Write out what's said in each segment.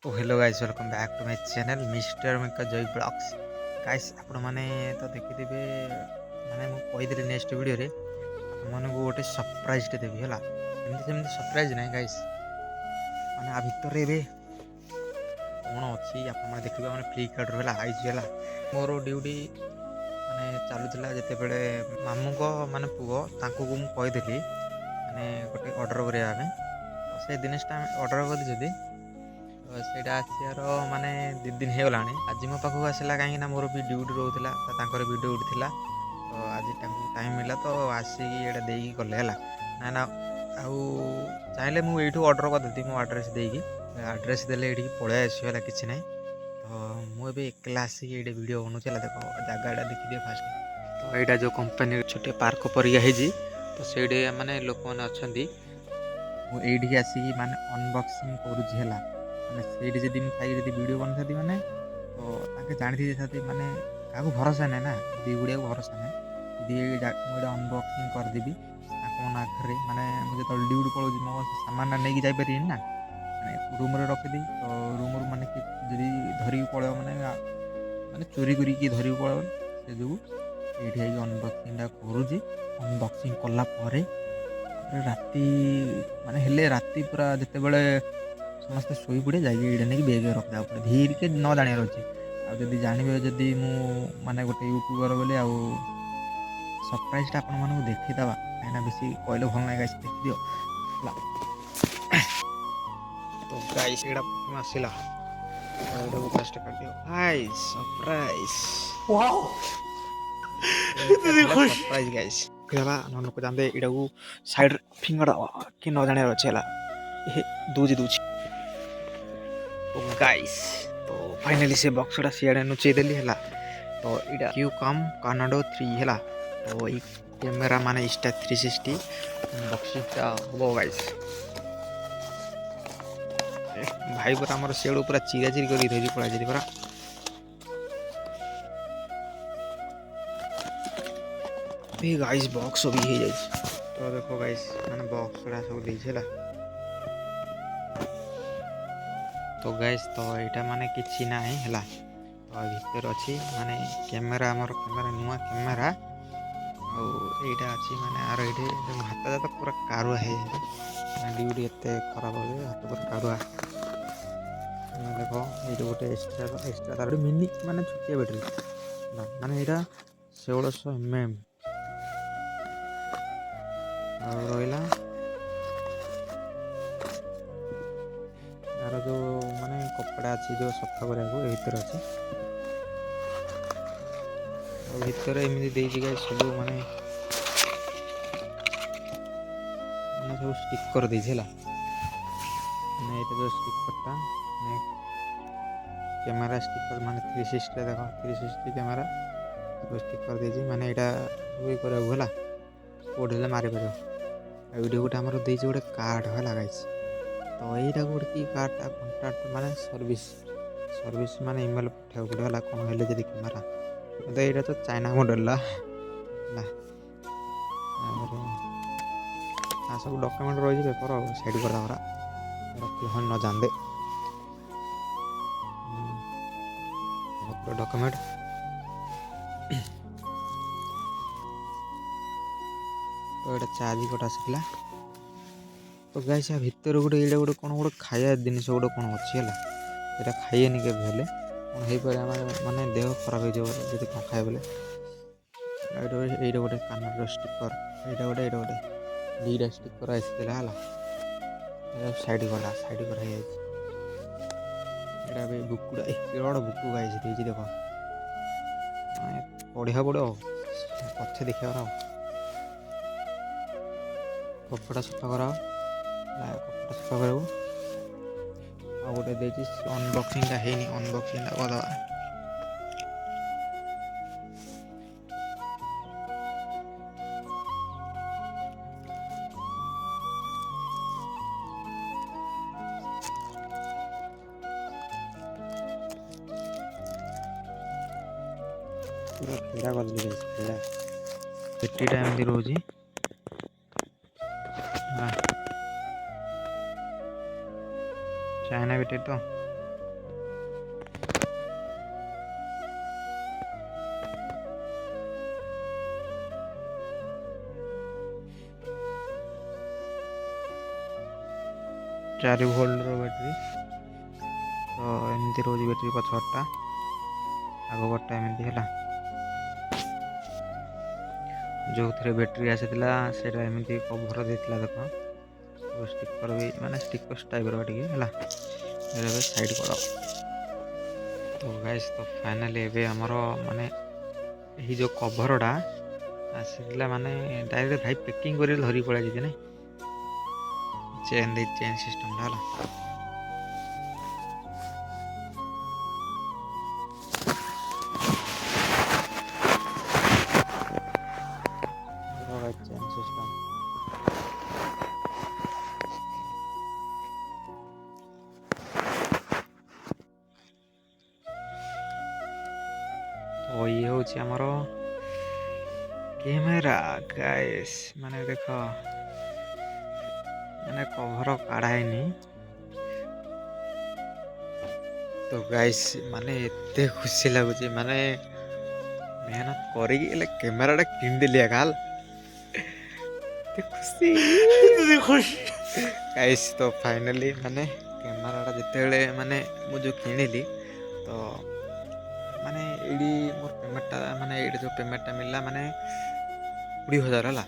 O hello guys welcome back to my channel mister Mika Jay blogs. Guys ଆପଣମାନେ ତ ଦେଖିଥିବେ ମାନେ ମୁଁ କହିଥିଲି ନେକ୍ସଟ ଭିଡ଼ିଓରେ ଆପଣମାନଙ୍କୁ ଗୋଟେ ସରପ୍ରାଇଜ୍ଟେ ଦେବି ହେଲା। ଏମିତି ସେମିତି ସରପ୍ରାଇଜ୍ ନାହିଁ ଗାଇସ୍, ମାନେ ଆ ଭିତରେ ଏବେ କ'ଣ ଅଛି ଆପଣମାନେ ଦେଖିବେ। ମାନେ ଫ୍ଲିପକାର୍ଟରୁ ହେଲା ଆଇଛି ହେଲା। ମୋର ଡ୍ୟୁଟି ମାନେ ଚାଲୁଥିଲା ଯେତେବେଳେ ମାମୁଁଙ୍କ ମାନେ ପୁଅ ତାଙ୍କୁ ମୁଁ କହିଥିଲି ମାନେ ଗୋଟେ ଅର୍ଡ଼ର କରିବା ପାଇଁ। ତ ସେ ଜିନିଷଟା ଆମେ ଅର୍ଡ଼ର କରିଛୁ, ତ ସେଇଟା ଆସିବାର ମାନେ 2 ଦିନ ହେଇଗଲାଣି। ଆଜି ମୋ ପାଖକୁ ଆସିଲା, କାହିଁକିନା ମୋର ବି ଡ୍ୟୁଟି ରହୁଥିଲା, ତାଙ୍କର ବି ଡ୍ୟୁଟି ଥିଲା। ତ ଆଜି ତାଙ୍କୁ ଟାଇମ୍ ମିଳିଲା ତ ଆସିକି ଏଇଟା ଦେଇକି ଗଲେ ହେଲା। ନା ଆଉ ଚାହିଁଲେ ମୁଁ ଏଇଠୁ ଅର୍ଡ଼ର କରିଦେବି ମୋ ଆଡ୍ରେସ୍ ଦେଇକି। ଆଡ୍ରେସ୍ ଦେଲେ ଏଇଠିକି ପଳେଇ ଆସିବ ହେଲା, କିଛି ନାହିଁ। ତ ମୁଁ ଏବେ ଏକଲା ଆସିକି ଏଇଠି ଭିଡ଼ିଓ ବନଉଛି ହେଲା। ଦେଖ ଜାଗାଟା ଦେଖିଦିଅ ଫାଷ୍ଟ। ତ ଏଇଟା ଯେଉଁ କମ୍ପାନୀର ଛୋଟିଆ ପାର୍କ ପରିକା ହେଇଛି, ତ ସେଇଠି ମାନେ ଲୋକମାନେ ଅଛନ୍ତି। ମୁଁ ଏଇଠିକି ଆସିକି ମାନେ ଅନବକ୍ସିଂ କରୁଛି ହେଲା। ମାନେ ସେଇଠି ଯଦି ମୁଁ ଥାଇକି ଯଦି ଭିଡ଼ିଓ ବନେଇଥାନ୍ତି ମାନେ ତ ତାଙ୍କେ ଜାଣି ଦେଇଥାନ୍ତି। ମାନେ କାହାକୁ ଭରସା ନାହିଁ ନା, ଭିଡ଼ିଓକୁ ଭରସା ନାହିଁ। ଯଦି ମୁଁ ଏଇଟା ଅନବକ୍ସିଂ କରିଦେବି ତାଙ୍କ ମନ ଆଗରେ, ମାନେ ମୁଁ ଯେତେବେଳେ ଡ୍ୟୁଟି ପଳାଉଛି ମୋ ସାମାନଟା ନେଇକି ଯାଇପାରିବିନି ନା, ମାନେ ରୁମ୍ରେ ରଖିଦେଇ ତ ରୁମ୍ରୁ ମାନେ କି ଯଦି ଧରିକି ପଳେଇବ ମାନେ ଚୋରି କରିକି ଧରିକି ପଳେଇବ, ସେ ଯୋଗୁଁ ଏଇଠି ହେଇକି ଅନବକ୍ସିଂଟା କରୁଛି। ଅନବକ୍ସିଂ କଲା ପରେ ତାପରେ ରାତି ମାନେ ହେଲେ ରାତି ପୁରା ଯେତେବେଳେ ସମସ୍ତେ ଶୋଇପଡ଼େ ଯାଇକି ଏଇଟା ନେଇକି ବେଗ୍ ରଖିଦେବାକୁ ପଡ଼େ। ଧୀରେ ନ ଜାଣିବାର ଅଛି। ଆଉ ଯଦି ଜାଣିବେ ଯଦି ମୁଁ ମାନେ ଗୋଟେ ୟୁଟ୍ୟୁବର ବୋଲି, ଆଉ ସରପ୍ରାଇଜ୍ଟା ଆପଣମାନଙ୍କୁ ଦେଖିଦେବା, କାହିଁକିନା ବେଶୀ କହିଲେ ଭଲ ନାହିଁ ଗାଇସ୍, ଦେଖିଦିଅ ହେଲା। ତ ଗାଇସ୍ ଏଇଟା ପ୍ରଥମେ ଆସିଲା, ତ ଏଇଟାକୁ ଫାଷ୍ଟ କାଟିଦିଅ। Hi surprise, Wow! ଏଇଟା ଥିଲା ସରପ୍ରାଇଜ୍ ଗାଇସ୍। ହେଲା ନ ଲୋକ ଜାଣେ ଏଇଟାକୁ ସାଇଡ଼୍ରେ ଫିଙ୍ଗର କି ନ ଜାଣିବାର ଅଛି ହେଲା। ଦଉଛି ତ ଗାଇସ୍, ତ ଫାଇନାଲି ସେ ବକ୍ସଟା ସିଆଡ଼େ ନୁଚେଇ ଦେଲି ହେଲା। ତ ଏଇଟା କ୍ୟୁକମ୍ କାନାଡୋ 3 ହେଲା। ତ ଏଇ କ୍ୟାମେରା ମାନେ Insta360 ବକ୍ସିଂଟା ହବ ଗାଇସ୍। ଭାଇ ପରା ଆମର ସେଆଡ଼ୁ ପୁରା ଚିରାଚିରି କରିକି ଧରିକି ପଳାଇଛି ପରା। ଏ ଗାଇସ୍ ବକ୍ସ ବି ହେଇଯାଇଛି। ତ ଦେଖ ଗାଇସ୍ ମାନେ ବକ୍ସଟା ସବୁ ଦେଇଛି ହେଲା। ତ ଗାଇସ୍ ତ ଏଇଟା ମାନେ କିଛି ନାହିଁ ହେଲା। ତ ଭିତରେ ଅଛି ମାନେ କ୍ୟାମେରା, ଆମର କ୍ୟାମେରା ନୂଆ କ୍ୟାମେରା। ଆଉ ଏଇଟା ଅଛି ମାନେ ଆର ଏଇଠି ହାତ ଯାକ ପୁରା କାରୁଆ ହେଇଯାଇଛି। ଡ୍ୟୁଟି ଏତେ ଖରାପ ହେଉଛି, ହାତ ପୁରା କାରୁଆ। ଦେଖ ଏଇଠି ଗୋଟେ ଏକ୍ସଟ୍ରା ତାର ଗୋଟେ ମିନି ମାନେ ଛୋଟିଆ ବ୍ୟାଟେରୀ ହେଲା। ମାନେ ଏଇଟା 1600 mAh। ଆଉ ରହିଲା ଆର ଯେଉଁ ମାନେ କପଡ଼ା ଅଛି ଯେଉଁ ସଫା କରିବାକୁ, ଏ ଭିତରେ ଅଛି। ଆଉ ଭିତରେ ଏମିତି ଦେଇଛି ଗାଇସ୍ ସବୁ ମାନେ ସବୁ ଷ୍ଟିକର ଦେଇଛି ହେଲା। ମାନେ ଏଇଟା ଯେଉଁ ଷ୍ଟିକରଟା ମାନେ କ୍ୟାମେରା ଷ୍ଟିକର, ମାନେ 360 ଦେଖ 360 କ୍ୟାମେରା ସବୁ ଷ୍ଟିକର ଦେଇଛି। ମାନେ ଏଇଟା ଇଏ କରିବାକୁ ହେଲା, କୋଉଠି ହେଲେ ମାରିପାରିବ। ଆଉ ଏଇଠି ଗୋଟେ ଆମର ଦେଇଛି ଗୋଟେ କାର୍ଡ଼ ହେଲା ଗାଇସ୍। ତ ଏଇଟାକୁ ଗୋଟେ କି କାର୍ଡ଼ଟା କଣ୍ଟାକ୍ଟ ମାନେ ସର୍ଭିସ୍ ମାନେ ଇମେଲ୍ ପଠାଇବାକୁ ପଡ଼ିବ ହେଲା, କ'ଣ ହେଲେ ଯଦି କ୍ୟାମେରା। ତ ଏଇଟା ତ ଚାଇନା ମଡ଼େଲଟା ହେଲା। ତାପରେ ସବୁ ଡକ୍ୟୁମେଣ୍ଟ ରହିଛି, ପେପର ଆଉ ସାଇଡ଼୍ କରିଦେବା ପରା, ରଖିଲେ ହଁ ନ ଜାଣେ। ଡକ୍ୟୁମେଣ୍ଟ ତ ଏଇଟା ଚାର୍ଜ ଗୋଟେ ଆସିଥିଲା। ତ ଗାଇସ୍ ୟା ଭିତରେ ଗୋଟେ ଏଇଟା ଗୋଟେ କ'ଣ ଗୋଟେ ଖାଇବା ଜିନିଷ ଗୋଟେ କ'ଣ ଅଛି ହେଲା। ଏଇଟା ଖାଇଏନି କେବେ ହେଲେ, କ'ଣ ହେଇପାରେ ମାନେ ଦେହ ଖରାପ ହେଇଯିବ ଯଦି କ'ଣ ଖାଇବା ବେଲେ। ଏଇଟା ଗୋଟେ କାନର ଷ୍ଟିକର, ଏଇଟା ଗୋଟେ ଦୁଇଟା ଷ୍ଟିକର ଆସିଥିଲା ହେଲା। ସାଇଡ଼୍ କରା ହେଇଯାଇଛି। ଏଇଟା ବି ବୁକୁଟା କେଡ଼େ ବଡ଼ ବୁକୁ ଗାଇସ୍ ଦେଇଛି ଦେଖ। ମାନେ ପଢ଼ିବାକୁ ପଡ଼ିବ, ପଛେ ଦେଖିବାର ଆଉ। କପଡ଼ା ସଫା କରାଅ, କପଡ଼ା ସଫା କରିବାକୁ। ଆଉ ଗୋଟେ ଦେଇଛି ଅନବକ୍ସିଂଟା ହେଇନି, ଅନବକ୍ସିଂଟା କରିଦେବା। ପୁରା ଖେଳା କରିଦେଲି ଗାଇସ୍, ଖେଳା। ବ୍ୟାଟେରୀଟା ଏମିତି ରହୁଛି ହେଲା। ଚାଇନା ବ୍ୟାଟେରୀ ତ 4 ଭୋଲ୍ଟର ବ୍ୟାଟେରୀ। ତ ଏମିତି ରହୁଛି ବ୍ୟାଟେରୀ ପଛପଟଟା, ଆଗପଟଟା ଏମିତି ହେଲା। ଯେଉଁଥିରେ ବ୍ୟାଟେରୀ ଆସିଥିଲା ସେଇଟା ଏମିତି କଭର ଦେଇଥିଲା ଦେଖ, ଷ୍ଟିକର ବି ମାନେ ଷ୍ଟିକର୍ସ ଟାଇପ୍ର ଟିକେ ହେଲା। ଏବେ ସାଇଡ଼୍ କରିଦେବ। ତ ଗାଇସ୍ ତ ଫାଇନାଲି ଏବେ ଆମର ମାନେ ଏହି ଯେଉଁ କଭରଟା ଆସିଥିଲା ମାନେ ଡାଇରେକ୍ଟ ଭାଇ ପ୍ୟାକିଂ କରି ଧରିକି ପଳେଇ ଆସିଛି ନାଇଁ, ଚେନ୍ ସିଷ୍ଟମଟା ହେଲା। ଚେନ୍ ସିଷ୍ଟମ ତ ଇଏ ହେଉଛି ଆମର କ୍ୟାମେରା ଗାଇସ୍। ମାନେ ଦେଖ ମାନେ କଭର କାଢ଼ା ହେଇନି। ତ ଗାଇସ୍ ମାନେ ଏତେ ଖୁସି ଲାଗୁଛି, ମାନେ ମେହନତ କରିକି ହେଲେ କ୍ୟାମେରାଟା କିଣିଦେଲି ଏକା ହେଲା। ଏତେ ଖୁସି ଗାଇସ୍। ତ ଫାଇନାଲି ମାନେ କ୍ୟାମେରାଟା ଯେତେବେଳେ ମାନେ ମୁଁ ଯେଉଁ କିଣିଲି, ତ ମାନେ ଏଇଠି ମୋର ପେମେଣ୍ଟଟା ମାନେ ଏଇଠି ଯେଉଁ ପେମେଣ୍ଟଟା ମିଳିଲା ମାନେ 20,000 ହେଲା।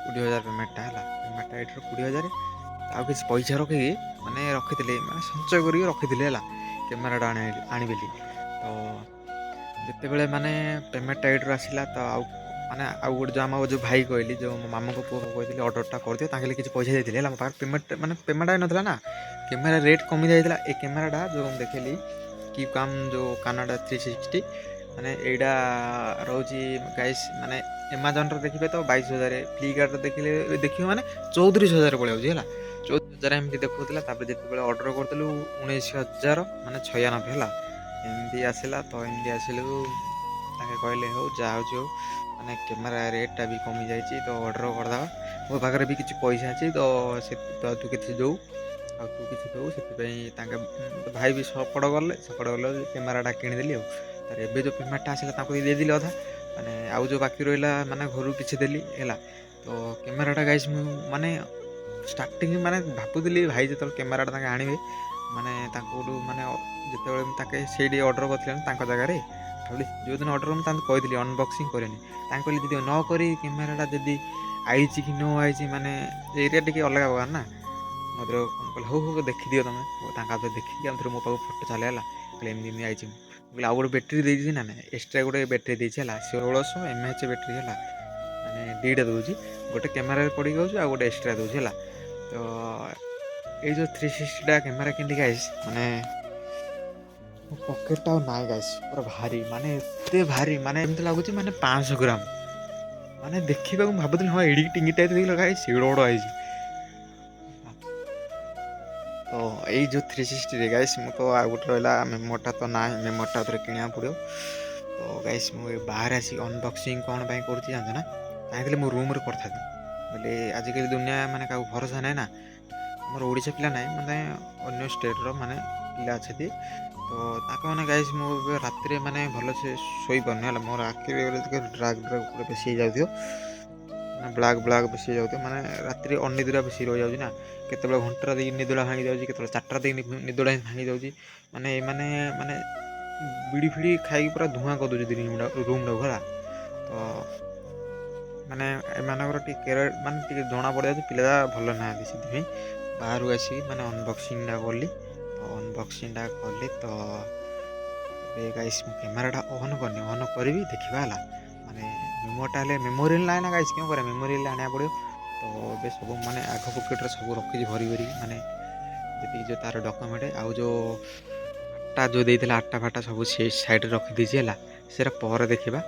20,000 ପେମେଣ୍ଟଟା ହେଲା। ପେମେଣ୍ଟଟା ଏଇଠିର 20,000। ଆଉ କିଛି ପଇସା ରଖିକି ମାନେ ରଖିଥିଲି, ମାନେ ସଞ୍ଚୟ କରିକି ରଖିଥିଲି ହେଲା କ୍ୟାମେରାଟା ଆଣିବି। ତ ଯେତେବେଳେ ମାନେ ପେମେଣ୍ଟଟା ଏଇଠିରୁ ଆସିଲା, ତ ଆଉ ଗୋଟେ ଯେଉଁ ଆମ ଯେଉଁ ଭାଇ କହିଲି, ଯେଉଁ ମୋ ମାମୁଙ୍କ ପୁଅକୁ କହିଥିଲି ଅର୍ଡ଼ରଟା କରିଦିଅ, ତାଙ୍କେ କିଛି ପଇସା ଦେଇଥିଲେ ହେଲା। ମୋ ପାଖରେ ପେମେଣ୍ଟ ହେଇନଥିଲା ନା, କ୍ୟାମେରା ରେଟ୍ କମି ଯାଇଥିଲା। ଏ କ୍ୟାମେରାଟା ଯେଉଁ ମୁଁ ଦେଖିଲି କି କାମ ଯେଉଁ କାନାଡ଼ା 360, ମାନେ ଏଇଟା ରହୁଛି ଗାଇସ୍ ମାନେ ଆମାଜନରେ ଦେଖିବେ ତ 22,000, ଫ୍ଲିପକାର୍ଟରେ ଦେଖିବେ ମାନେ 34,000 ପଳେଇ ହେଲା। 34,000 ଏମିତି ଦେଖାଉଥିଲା। ତାପରେ ଯେତେବେଳେ ଅର୍ଡ଼ର କରିଦେଲୁ 19,000 ମାନେ 96 ହେଲା ଏମିତି ଆସିଲା। ତ ଏମିତି ଆସିଲୁ, ତାଙ୍କେ କହିଲେ ହଉ ଯାହା ହେଉଛି ହଉ, ମାନେ କ୍ୟାମେରା ରେଟ୍ଟା ବି କମିଯାଇଛି ତ ଅର୍ଡ଼ର କରିଦେବା। ମୋ ପାଖରେ ବି କିଛି ପଇସା ଅଛି ତ ତୁ କିଛି ଦେଉ ସେଥିପାଇଁ ତାଙ୍କେ ଭାଇ ବି ସପୋର୍ଟ କଲେ କ୍ୟାମେରାଟା କିଣିଦେଲି ଆଉ। ତାର ଏବେ ଯେଉଁ ପେମେଣ୍ଟଟା ଆସିଲା ତାଙ୍କୁ ଦେଇଦେଲି ଅଧା, ମାନେ ଆଉ ଯେଉଁ ବାକି ରହିଲା ମାନେ ଘରକୁ କିଛି ଦେଲି ହେଲା। ତ କ୍ୟାମେରାଟା ଗାଇସ୍ ମୁଁ ମାନେ ଷ୍ଟାର୍ଟିଂ ମାନେ ଭାବୁଥିଲି ଭାଇ ଯେତେବେଳେ କ୍ୟାମେରାଟା ତାଙ୍କେ ଆଣିବେ, ମାନେ ତାଙ୍କଠୁ ମାନେ ଯେତେବେଳେ ତାଙ୍କେ ସେଇଠି ଅର୍ଡ଼ର କରିଥିଲେ ତାଙ୍କ ଜାଗାରେ, ଯେଉଁଦିନ ଅର୍ଡ଼ର ମୁଁ ତାଙ୍କୁ କହିଥିଲି ଅନବକ୍ସିଂ କରେନି। ତାଙ୍କୁ କହିଲି ଯଦି ନ କରି କ୍ୟାମେରାଟା ଯଦି ଆଇଛି କି ନ ଆଇଛି, ମାନେ ଏରିଆ ଟିକେ ଅଲଗା ପ୍ରକାର ନା। ମୋତେ କହିଲେ ହଉ ଦେଖିଦିଅ ତୁମେ। ତାଙ୍କ ହାତରେ ଦେଖିକି ଆଉ ଥରେ ମୋ ପାଖକୁ ଫଟୋ ଚାଲେ ହେଲା। କହିଲେ ଏମିତି ଆଇଛି। ମୁଁ କହିଲି ଆଉ ଗୋଟେ ବ୍ୟାଟେରୀ ଦେଇଛି ନା ଏକ୍ସଟ୍ରା ଗୋଟେ ବ୍ୟାଟେରୀ ଦେଇଛି ହେଲା, 1600 mAh ବ୍ୟାଟେରୀ ହେଲା। ମାନେ ଦୁଇଟା ଦେଉଛି, ଗୋଟେ କ୍ୟାମେରାରେ ପଡ଼ିକି ଯାଉଛି ଆଉ ଗୋଟେ ଏକ୍ସଟ୍ରା ଦେଉଛି ହେଲା। ତ ଏଇ ଯେଉଁ 360ଟା କ୍ୟାମେରା କିଣିଲି ଗାଇସ୍, ମାନେ ମୋ ପକେଟଟା ଆଉ ନାହିଁ ଗାଇସ୍, ପୁରା ଭାରି, ମାନେ ଏତେ ଭାରି, ମାନେ ଏମିତି ଲାଗୁଛି ମାନେ 500 ଗ୍ରାମ। ମାନେ ଦେଖିବାକୁ ମୁଁ ଭାବୁଥିଲି ହଁ ଏଡ଼ିକି ଟିଙ୍ଗିଟା ଗାଇସ୍ ଏଡ଼େ ବଡ଼ ଆଇଛି। ତ ଏଇ ଯେଉଁ 360ରେ ଗାଇସ୍ ମୁଁ ତ ଆଉ ଗୋଟେ ରହିଲା ମେମୋଟା ତ ନାହିଁ, ମେମୋଟା ଥରେ କିଣିବାକୁ ପଡ଼ିବ। ତ ଗାଇସ୍ ମୁଁ ବାହାରେ ଆସିକି ଅନବକ୍ସିଂ କ'ଣ ପାଇଁ କରୁଛି ଜାଣିଛ ନା? ଚାହିଁଥିଲେ ମୁଁ ରୁମ୍ରେ କରିଥାନ୍ତି, ବୋଲେ ଆଜିକାଲି ଦୁନିଆ ମାନେ କାହାକୁ ଭରସା ନାହିଁ ନା। ଆମର ଓଡ଼ିଶା ପିଲା ନାହିଁ, ମାନେ ଅନ୍ୟ ଷ୍ଟେଟ୍ର ମାନେ ପିଲା ଅଛନ୍ତି। ତ ତାଙ୍କମାନେ ଗାଇସ୍ ମୁଁ ଏବେ ରାତିରେ ମାନେ ଭଲସେ ଶୋଇପାରୁନି ହେଲା। ମୋର ଆଖିରେ ଡ୍ରାଗ୍ ପୁରା ବେଶୀ ହେଇଯାଉଥିବ, ମାନେ ବ୍ଲାକ୍ ବେଶୀ ହେଇଯାଉଥିବ, ମାନେ ରାତିରେ ଅନିଦ୍ରା ବେଶୀ ରହିଯାଉଛି ନା। କେତେବେଳେ ଘଣ୍ଟାଟା ଦେଇକି ନିଦଟା ଭାଙ୍ଗି ଯାଉଛି, କେତେବେଳେ 4ଟା ଦେଇକି ନିଦଟା ଭାଙ୍ଗି ଯାଉଛି। ମାନେ ଏମାନେ ମାନେ ବିଡ଼ି ଫିଡ଼ି ଖାଇକି ପୁରା ଧୂଆଁ କରିଦେଉଛନ୍ତି ରୁମ୍ଟାକୁ ହେଲା। ତ ମାନେ ଏମାନଙ୍କର ଟିକେ କେୟାର ମାନେ ଟିକେ ଜଣା ପଡ଼ିଯାଉଛି ପିଲା ଭଲ ନାହାନ୍ତି। ସେଥିପାଇଁ ବାହାରୁ ଆସିକି ମାନେ ଅନବକ୍ସିଂଟା କଲି। ତ ଅନବକ୍ସିଂଟା କଲି ତ ଏବେ ଗାଇସ୍ ମୁଁ କ୍ୟାମେରାଟା ଅନ୍ କରିବି ଦେଖିବା ହେଲା। ମାନେ ମେମୋଟା ହେଲେ ମେମୋରିଆଲ ନାହିଁ ନା ଗାଇସ୍, କ'ଣ କରିବା, ମେମୋରିଆଲ ଆଣିବାକୁ ପଡ଼ିବ। ତ ଏବେ ସବୁ ମାନେ ଆଗ ପକେଟରେ ସବୁ ରଖିଛି ଭରି ମାନେ ଯେତିକି ଯେଉଁ ତା'ର ଡକ୍ୟୁମେଣ୍ଟ ଆଉ ଯେଉଁ ଆଠଟା ଯେଉଁ ଦେଇଥିଲା ଆଠଟା ଫାଟା ସବୁ ସେ ସାଇଡ଼୍ରେ ରଖିଦେଇଛି ହେଲା। ସେଟା ପରେ ଦେଖିବା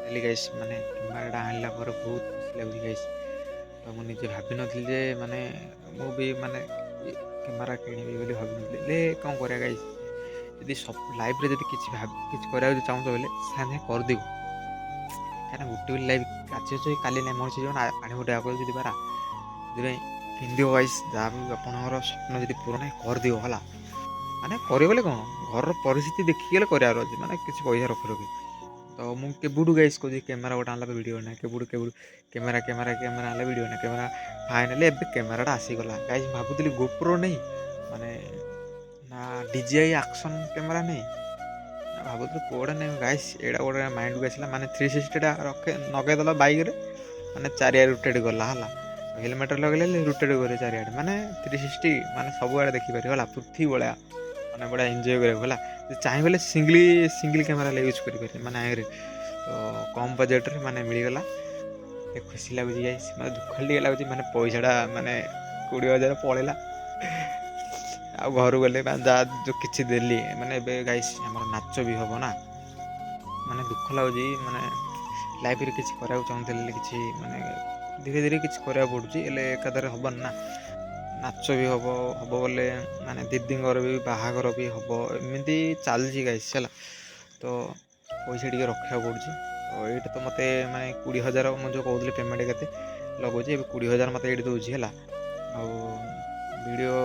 ହେଲି ଗାଇସ୍। ମାନେ କ୍ୟାମେରାଟା ଆଣିଲା ପରେ ବହୁତ ଖୁସି ଲାଗୁଛି ଗାଇସ୍। ତ ମୁଁ ନିଜେ ଭାବିନଥିଲି ଯେ ମାନେ ମୁଁ ବି ମାନେ କ୍ୟାମେରା କିଣିବି ବୋଲି ଭାବିନଥିଲି। ହେଲେ କ'ଣ କରିବା ଗାଇସ୍, ଯଦି ଲାଇଫ୍ରେ ଯଦି କିଛି କରିବାକୁ ଚାହୁଁଛ ବୋଲେ ସାଙ୍ଗେ କରିଦେବ। କାହିଁକିନା ଗୋଟେ ବୋଲି ଲାଇଫ୍ ଆଜି ଅଛି କାଲି ନାହିଁ, ମଣିଷ ଜୀବନ ପାଣି ଗୋଟେ ଆଗ ଯଦି ପାରା। ସେଥିପାଇଁ କିଣିଦିଅ ଗାଇସ୍, ଯାହା ବି ଆପଣଙ୍କର ସ୍ୱପ୍ନ ଯଦି ପୂରଣ କରିଦିଅ ହେଲା। ମାନେ କରିବ ବୋଲେ କ'ଣ, ଘରର ପରିସ୍ଥିତି ଦେଖିକି ଗଲେ କରିବାର ଅଛି, ମାନେ କିଛି ପଇସା ରଖି। ତ ମୁଁ କେବେଠୁ ଗାଇସ୍ କହୁଛି କ୍ୟାମେରା ଗୋଟେ ଆଣିଲା ଭିଡ଼ିଓ ନାହିଁ, କେବେଠୁ କ୍ୟାମେରା ଆଣିଲେ ଭିଡ଼ିଓ ନାହିଁ। କ୍ୟାମେରା ଫାଇନାଲି ଏବେ କ୍ୟାମେରାଟା ଆସିଗଲା ଗାଇସ୍। ଭାବୁଥିଲି ଗୋପ୍ରୋ ନେଇ ମାନେ ନା DJI ଆକ୍ସନ୍ କ୍ୟାମେରା ନେଇ ନା ଭାବୁଥିଲି କୋଉଟା ନେଇ ଗାଇସ୍, ଏଇଟା ଗୋଟେ ମାଇଣ୍ଡକୁ ଆସିଲା ମାନେ 360ଟା ଲଗେଇଦେଲା ବାଇକ୍ରେ, ମାନେ ଚାରିଆଡ଼େ ରୋଟେଟ୍ ଗଲା ହେଲା। ହେଲମେଟ୍ ଲଗେଇଲେ ରୋଟେଟ୍ କରେ ଚାରିଆଡ଼େ, ମାନେ 360 ମାନେ ସବୁଆଡ଼େ ଦେଖିପାରିବ ହେଲା, ପୃଥିବୀ ଭଳିଆ ମାନେ ବଢ଼ିଆ ଏନ୍ଜୟ କରିବାକୁ ହେଲା। ଚାହିଁ ବୋଲେ ସିଙ୍ଗିଲ୍ କ୍ୟାମେରା ୟୁଜ୍ କରିପାରିବେ ମାନେ ଆଗରେ। ତ କମ୍ ବଜେଟ୍ରେ ମାନେ ମିଳିଗଲା, ଏତେ ଖୁସି ଲାଗୁଛି ଗାଇସ୍, ମାନେ ଦୁଃଖ ଟିକେ ଲାଗୁଛି ମାନେ ପଇସାଟା ମାନେ 20,000 ପଳେଇଲା। ଆଉ ଘରୁ ଗଲେ ଯାହା ଯେଉଁ କିଛି ଦେଲି, ମାନେ ଏବେ ଗାଇସ୍ ଆମର ନାଚ ବି ହବ ନା, ମାନେ ଦୁଃଖ ଲାଗୁଛି, ମାନେ ଲାଇଫ୍ରେ କିଛି କରିବାକୁ ଚାହୁଁଥିଲେ ହେଲେ କିଛି ମାନେ ଧୀରେ ଧୀରେ କିଛି କରିବାକୁ ପଡ଼ୁଛି, ହେଲେ ଏକାଥରେ ହେବନି ନା। ନାଚ ବି ହବ ବୋଲେ ମାନେ ଦିଦିଙ୍କର ବି ବାହାଘର ବି ହବ, ଏମିତି ଚାଲିଛି ଗାଇସ୍ ହେଲା। ତ ପଇସା ଟିକେ ରଖିବାକୁ ପଡ଼ୁଛି। ତ ଏଇଟା ତ ମୋତେ ମାନେ 20,000 ମୁଁ ଯେଉଁ କହୁଥିଲି ପେମେଣ୍ଟ କେତେ ଲଗାଉଛି, ଏବେ 20,000 ମୋତେ ଏଇଠି ଦେଉଛି ହେଲା। ଆଉ ଭିଡ଼ିଓ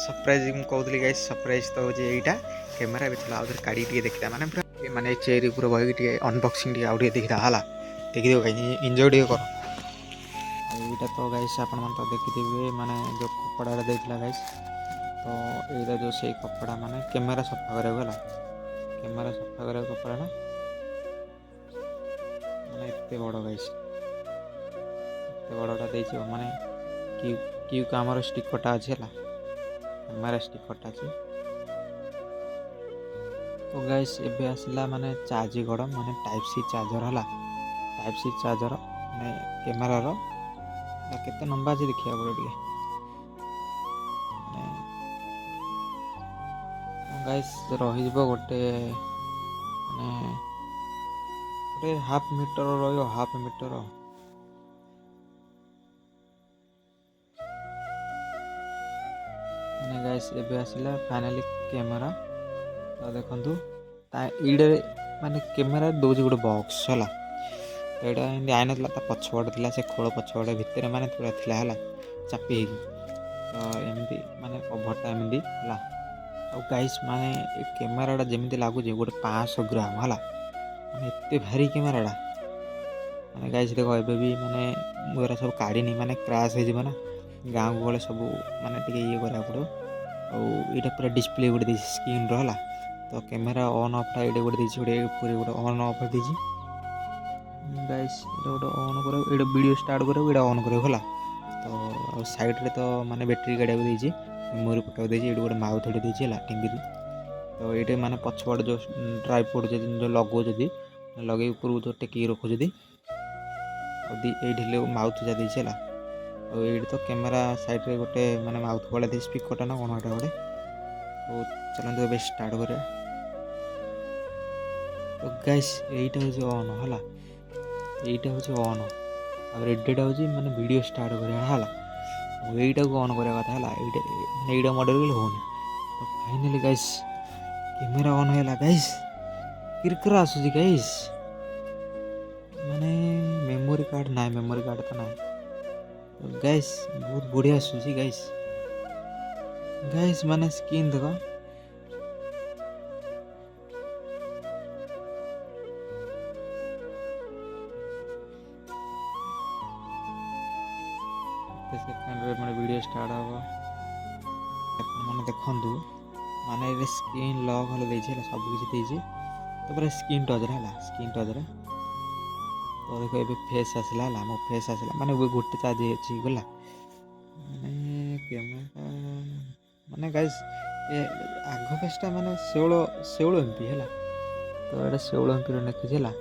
ସରପ୍ରାଇଜ୍ ମୁଁ କହୁଥିଲି ଗାଇସ୍, ସରପ୍ରାଇଜ୍ ତ ହେଉଛି ଏଇଟା କ୍ୟାମେରା। ଏବେ ଥିଲା ଆଉଥରେ କାଢ଼ିକି ଟିକେ ଦେଖିବା, ମାନେ ପୁରା ମାନେ ଚେରି ଉପରେ ବହିକି ଟିକେ ଅନବକ୍ସିଂ ଟିକେ ଆଉ ଟିକେ ଦେଖିବା ହେଲା। ଦେଖିଦେବ ଗାଇସ୍, ଏନ୍ଜୟ ଟିକେ କର। ଆଉ ଏଇଟା ତ ଗାଇସ୍ ଆପଣମାନେ ତ ଦେଖିଥିବେ, ମାନେ ଯେଉଁ କପଡ଼ାଟା ଦେଇଥିଲା ଗାଇସ୍, ତ ଏଇଟା ଯେଉଁ ସେଇ କପଡ଼ା ମାନେ କ୍ୟାମେରା ସଫା କରିବାକୁ ହେଲା, କ୍ୟାମେରା ସଫା କରିବାକୁ କପଡ଼ାଟା ମାନେ ଏତେ ବଡ଼ ଗାଇସ୍, ଏତେ ବଡ଼ଟା ଦେଇଛି। ମାନେ କି ଆମର ଷ୍ଟିକର୍ଟା ଅଛି ହେଲା, କ୍ୟାମେରା ଷ୍ଟିକର୍ଟା ଅଛି। ତ ଗାଇସ୍ ଏବେ ଆସିଲା ମାନେ ଚାର୍ଜ କର୍ଡ଼, ମାନେ ଟାଇପ୍ ସି ଚାର୍ଜର ହେଲା, ଟାଇପ୍ ସି ଚାର୍ଜର ମାନେ କ୍ୟାମେରାର କେତେ ଲମ୍ବା ଅଛି ଦେଖିବାକୁ ପଡ଼ିବ ଟିକେ। ମାନେ ଗାଇସ୍ ରହିଯିବ ଗୋଟେ ମାନେ ଗୋଟେ ହାଫ୍ ମିଟର ରହିବ, ହାଫ୍ ମିଟର। ମାନେ ଗାଇସ୍ ଏବେ ଆସିଲା ଫାଇନାଲି କ୍ୟାମେରା। ତ ଦେଖନ୍ତୁ ଏଇଟା ମାନେ କ୍ୟାମେରା ଦେଉଛି ଗୋଟେ ବକ୍ସ ହେଲା। ତ ଏଇଟା ଏମିତି ଆଇନଥିଲା, ତା ପଛପଟେ ଥିଲା ସେ ଖୋଳ ପଛପଟେ ଭିତରେ ମାନେ ଥିଲା ହେଲା ଚାପି ହେଇକି। ତ ଏମିତି ମାନେ କଭରଟା ଏମିତି ହେଲା। ଆଉ ଗାଇସ୍ ମାନେ ଏ କ୍ୟାମେରାଟା ଯେମିତି ଲାଗୁଛି ଗୋଟେ 500 ଗ୍ରାମ ହେଲା, ମାନେ ଏତେ ଭାରି କ୍ୟାମେରାଟା। ମାନେ ଗାଇସ୍ ଦେଖ ଏବେ ବି ମାନେ ମୁଁ ଏରା ସବୁ କାଢ଼ିନି, ମାନେ କ୍ରାସ୍ ହେଇଯିବ ନା, ଗାଁକୁ ଗଲେ ସବୁ ମାନେ ଟିକେ ଇଏ କରିବାକୁ ପଡ଼ିବ। ଆଉ ଏଇଟା ପୁରା ଡିସପ୍ଲେ ଗୋଟେ ଦେଇଛି ସ୍କ୍ରିନ୍ର ହେଲା। ତ କ୍ୟାମେରା ଅନ୍ ଅଫ୍ଟା ଏଇଟା ଗୋଟେ ଦେଇଛି, ଗୋଟେ ଉପରେ ଗୋଟେ ଅନ୍ ଅଫ୍ ଦେଇଛି ଗାଇସ୍। ଏଇଟା ଗୋଟେ ଅନ୍ କରିବାକୁ, ଏଇଟା ଭିଡ଼ିଓ ଷ୍ଟାର୍ଟ କରିବାକୁ, ଏଇଟା ଅନ୍ କରିବାକୁ ହେଲା। ତ ଆଉ ସାଇଡ଼୍ରେ ତ ମାନେ ବ୍ୟାଟେରୀ କାଢ଼ିବାକୁ ଦେଇଛି, ମେମୋରି ପକାଇବାକୁ ଦେଇଛି, ଏଇଠି ଗୋଟେ ମାଉଥ୍ ଏଠି ଦେଇଛି ହେଲା ଟିଙ୍ଗିରି। ତ ଏଇଠି ମାନେ ପଛପଟେ ଯେଉଁ ଟ୍ରାଇପୋଡ଼ ଯେଉଁ ଲଗାଉ ଯଦି ଲଗେଇ ଉପରକୁ ଯେଉଁ ଟେକିକି ରଖୁ ଯଦି, ଆଉ ଏଇଠି ମାଉଥ୍ ଯା ଦେଇଛି ହେଲା। ଆଉ ଏଇଠି ତ କ୍ୟାମେରା ସାଇଡ଼୍ରେ ଗୋଟେ ମାନେ ମାଉଥ୍ ଭଳିଆ ଦେଇଛି, ସ୍ପିକର୍ଟା ନା କ'ଣ ଏଇଟା ଗୋଟେ। ଆଉ ଚାଲନ୍ତୁ ଏବେ ଷ୍ଟାର୍ଟ କରିବା। ତ ଗାଇସ୍ ଏଇଟା ହେଉଛି ଅନ୍ ହେଲା, ଏଇଟା ହେଉଛି ଅନ୍, ଆଉ ରେଡ଼ିଟା ହେଉଛି ମାନେ ଭିଡ଼ିଓ ଷ୍ଟାର୍ଟ କରିବା ହେଲା। ମୁଁ ଏଇଟାକୁ ଅନ୍ କରିବା କଥା ହେଲା, ଏଇଟା ମଡ଼େଲ୍ ହେଉନି। ତ ଫାଇନାଲି ଗାଇସ୍ କ୍ୟାମେରା ଅନ୍ ହେଲା ଗାଇସ୍, କିର୍କିରା ଆସୁଛି ଗାଇସ୍। ମାନେ ମେମୋରି କାର୍ଡ଼ ନାହିଁ, ମେମୋରି କାର୍ଡ଼ ତ ନାହିଁ ଗାଇସ୍, ବହୁତ ବଢ଼ିଆ ଆସୁଛି ଗାଇସ୍। ଗାଇସ୍ ମାନେ ସ୍କ୍ରିନ୍ ଦେଖ, ସେକେଣ୍ଡରେ ମାନେ ଭିଡ଼ିଓ ଷ୍ଟାର୍ଟ ହେବ। ମାନେ ଦେଖନ୍ତୁ, ମାନେ ଏବେ ସ୍କ୍ରିନ୍ ଲକ୍ ହେଲେ ଦେଇଛି ହେଲା, ସବୁକିଛି ଦେଇଛି। ତାପରେ ସ୍କ୍ରିନ୍ ଟଚ୍ରେ ହେଲା, ସ୍କ୍ରିନ୍ ଟଚ୍ରେ ତ ଦେଖ ଏବେ ଫେସ୍ ଆସିଲା ହେଲା, ମୋ ଫେସ୍ ଆସିଲା, ମାନେ ଗୋଟେ ଚାର୍ଜ ଅଛି ଗଲା। ମାନେ କ୍ୟାମେରା ମାନେ ଗାଇସ୍ ଏ ଆଗ ଫେସ୍ଟା ମାନେ 16 MP ହେଲା। ତ ଏଇଟା 16 MPର ଲେଖିଛି ହେଲା।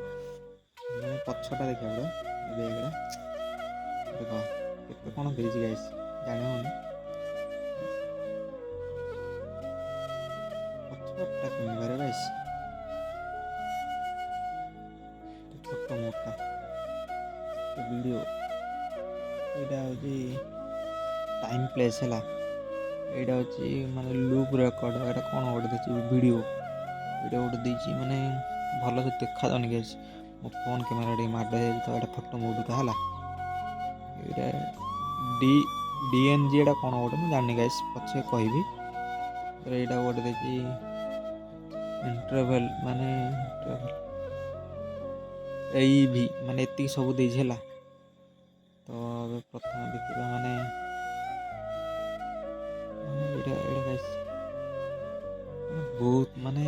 ମାନେ ପଛଟା ଦେଖିବାକୁ ପଡ଼ିବ, ଏବେ ଏଇଟା ଦେଖ କେତେ କ'ଣ ଦେଇଛି ଗାଇସ୍, ଜାଣି ହେଉନି। ପଛପଟଟା କେମିତିରେ ଗାଇସ୍, ଫଟୋ ମୋଡ଼ଟା ଭିଡ଼ିଓ, ଏଇଟା ହେଉଛି ଟାଇମ୍ ପ୍ଲେସ୍ ହେଲା। ଏଇଟା ହେଉଛି ମାନେ ଲୁପ୍ ରେକର୍ଡ଼, ଏଇଟା କ'ଣ ଗୋଟେ ଦେଇଛି ଭିଡ଼ିଓ, ଏଇଟା ଗୋଟେ ଦେଇଛି ମାନେ ଭଲସେ ଦେଖାଯାଉନି ଗାଇସ୍। ମୋ ଫୋନ୍ କ୍ୟାମେରା ଟିକେ ମାଡ଼ ହେଇଯାଇଛି ତ, ଏଇଟା ଫଟୋ ମୋଡ଼ଟା ହେଲା। ଏଇଟା DNG ଏଇଟା କ'ଣ ଗୋଟେ ମୁଁ ଜାଣିନି ଗାଇସ୍, ପଛେ କହିବି। ଏଇଟା ଗୋଟେ ଦେଇଛି ଇଣ୍ଟରଭେଲ୍, ମାନେ AEV, ମାନେ ଏତିକି ସବୁ ଦେଇଛି ହେଲା। ତ ଏବେ ପ୍ରଥମେ ଦେଖିବା ମାନେ ଏଇଟା बहुत माने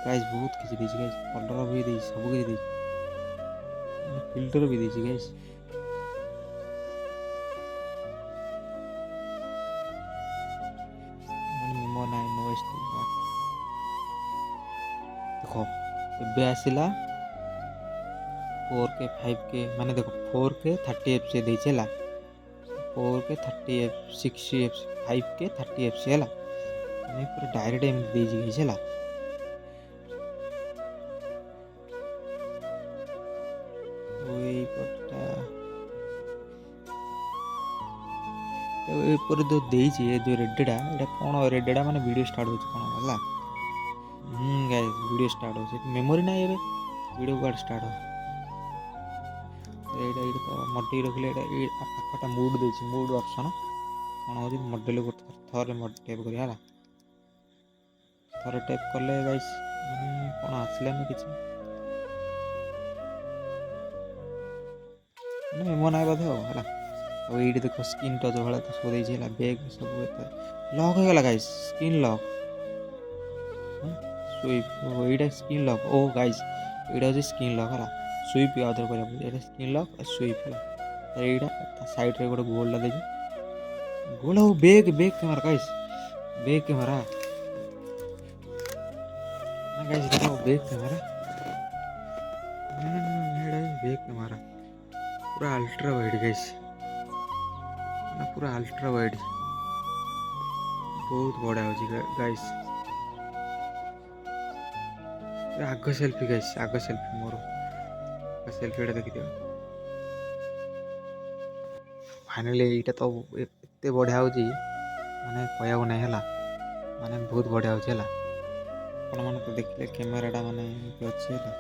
गाइस बहुत किसी देछि गाइस कलर भी देछि सब किछि देछि फिल्टर भी देछि गाइस माने मेमो नाइ नो स्टिल देखो एबे आसिला 4K 5K माने देखो 4K 30 fps देछि हला 4K 30 60 fps 5K 30 fps हला माने पूरा डायरेक्ट एम देछि गाइस हला ओई पट्टा एपर जो देछि ए जो रेडडा एटा कोन रेडडा माने वीडियो स्टार्ट होछि कोन हला गाइस वीडियो स्टार्ट होछि मेमोरी ना एबे वीडियो कार्ड स्टार्ट हो एटा एटा तो मल्टी रखले एटा पाखटा मूड देछि मूड ऑप्शन कोन होछि मॉडल को थरे मॉड टैप करी हला थरे टैप करले गाइस माने कोन आसले न किछि माने मेमो ना बधे हो हला अब ये देखो स्क्रीन टच वाला तो सब देछि हला बैग सब लॉक हो गला गाइस स्क्रीन लॉक स्वीप एटा स्क्रीन लॉक ओ गाइस एटा जे स्क्रीन लॉक हला स्वीप आदर करे एटा स्क्रीन लॉक स्वीप हला एटा साइड रे गोटे गोल ला देछि गोल हो bag bag camera guys bag camera ना गाइस देखो बैग कैमरा एटा बैग कैमरा पूरा अल्ट्रा वाइड गाइस ना पूरा अल्ट्रा वाइड बहुत बड़ा हो गाइस आग सेल्फी गाइस आग सेल्फी मोर सेल्फी एटा देखि दियो फाइनली एटा तो एते बढ़िया होजी माने कहया को नै हला माने बहुत बढ़िया होजी हला अपन मन को देखले कैमराटा माने अछि हला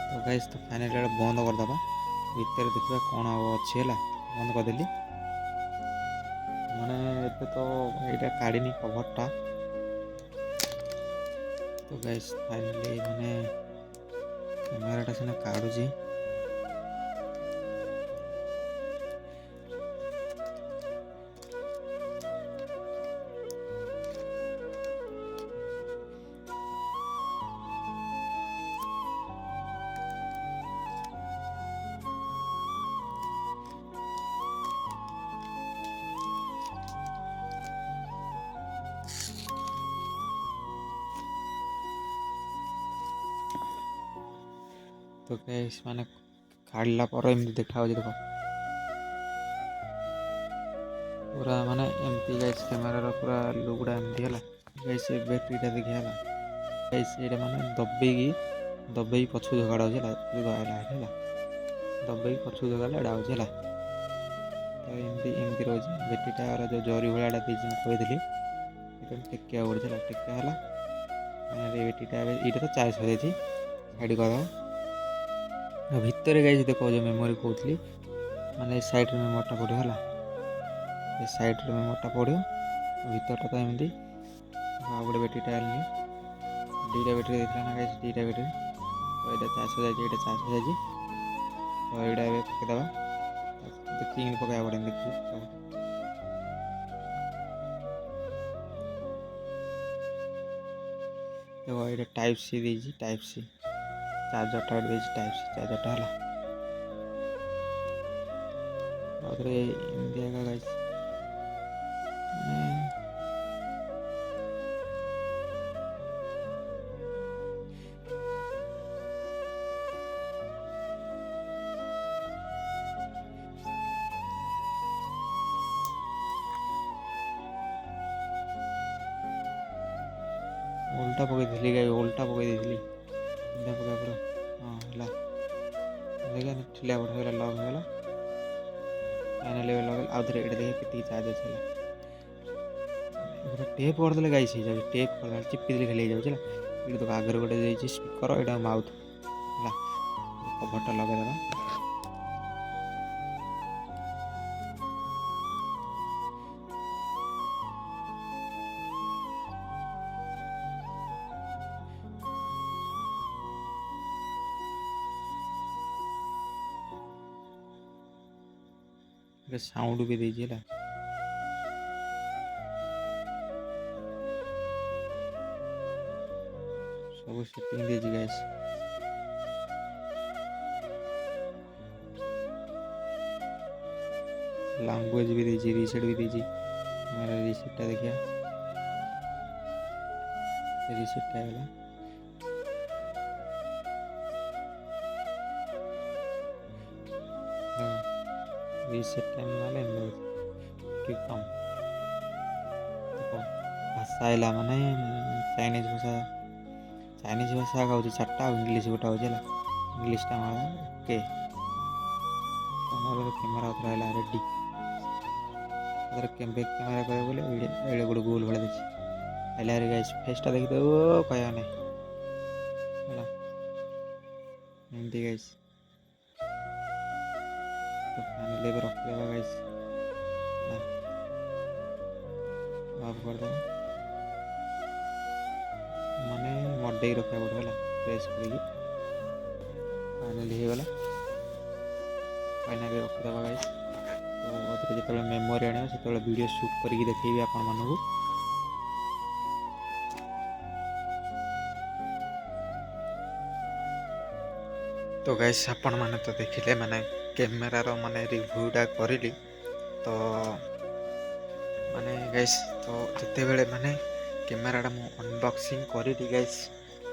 तो गाइस तो फाइनली एटा बंद कर दबा भीतर देखबा कोन अछि हला बंद कर देली माने एते तो एटा काढिनी कवरटा तो गाइस फाइनली माने कैमराटा सिना काढुजी तो गाइस माने काढला पर एमती देखा हो देखो पूरा माने एमती गाइस कैमरा रो पूरा लुगडा एमती हला गाइस बैटरीटा देखि हला गाइस एटा माने दब्बेई पछु जगाडा हो हला जो गायला हला दब्बेई पछु जगाला एडा हो हला तो एमती एमती रो बैटरीटा और जो जरी भलाडा देजि म कहि देली एटा टेक्या ओड हला टेक्या हला माने बैटरीटा एटा तो चार्ज हो जाई साइड कर भितर गाइस देखो जो मेमोरी कहतली माने साइड रे मेमोरीटा पड़ो हला ए साइड रे मेमोरीटा पड़ो भितरटा तो एमती आ गोटे बैटरीटा आनी दीटा बैटरी देखला ना गाइस दीटा बैटरी तो एटा चार्ज हो जाई एटा चार्ज हो जाई तो एटा ए पके दबा देखि पका पड़े देखि देखो एटा टाइप सी देजी टाइप सी चार्जर टाइप देजी टाइप सी चार्जर टा हला और इंडिया का गाइस उल्टा पके दिली गाइस उल्टा पके दिली इंडिया पका पूरा हां हला देखा ठिला बड़ होला लॉक होला फाइनली लॉक आउथरे एटा देखे कितनी चार्ज छला पूरा टेप कर देले गाइस जाय टेप कर चिपकी देले खाली जाउ छला एटा तो आगर गोटे देछि स्पीकर एटा माउथ हला कवरटा लगा देबा ସାଉଣ୍ଡ ବି ଦେଇଛି ହେଲା। ସବୁ ସେଟିଂ ଦେଇଛି ଗାଇସ୍। ଲାଙ୍ଗୁଏଜ ବି ଦେଇଛି, ରିସେଟ ବି ଦେଇଛି। ରିସେଟଟା ଦେଖିବା, ରିସେଟଟା ହେଇଗଲା। ରିସେଟ ଟାଇମ୍ ମାନେ କି କମ୍ ଭାଷା ହେଲା ମାନେ ଚାଇନିଜ ଭାଷା ଗାଉଛି 4ଟା ଆଉ ଇଂଲିଶ ଗୋଟେ ହେଉଛି ହେଲା। ଇଂଲିଶଟା ମାର ଓକେ। ତମର କ୍ୟାମେରା ଉପରେ ହେଲା ରେଡ଼ି। ବ୍ୟାକ୍ କ୍ୟାମେରା କହିବ ବୋଲେ ଏଇଟା ଗୋଟେ ଗୋଲ ଭଳିଆ ଦେଇଛି। ହେଲେ ଆରେ ଗାଇସ୍ ଫେସ୍ଟା ଦେଖିଦେବ କହିବା ନାହିଁ ହେଲା, ଏମିତି ଗାଇସ୍। ତ ଫାଇନାଲି ଏବେ ରଖିଦେବା ଗାଇସ୍, ଅଫ୍ କରିଦେବା। ମାନେ ମଡ଼େଇ ରଖିବାକୁ ପଡ଼ିବ ହେଲା, ପ୍ରେସ୍ କରିକି। ଫାଇନାଲି ହେଇଗଲା। ଫାଇନାଲି ରଖିଦେବା ଗାଇସ୍। ତ ଯେତେବେଳେ ମେମୋରି ଆଣିବା ସେତେବେଳେ ଭିଡ଼ିଓ ସୁଟ୍ କରିକି ଦେଖେଇବି ଆପଣମାନଙ୍କୁ। ତ ଗାଇସ୍ ଆପଣମାନେ ତ ଦେଖିଲେ ମାନେ କ୍ୟାମେରାର ମାନେ ରିଭ୍ୟୁଟା କରିଲି। ତ ମାନେ ଗାଇସ୍ ତ ଯେତେବେଳେ ମାନେ କ୍ୟାମେରାଟା ମୁଁ ଅନବକ୍ସିଂ କରିଲି ଗାଇସ୍,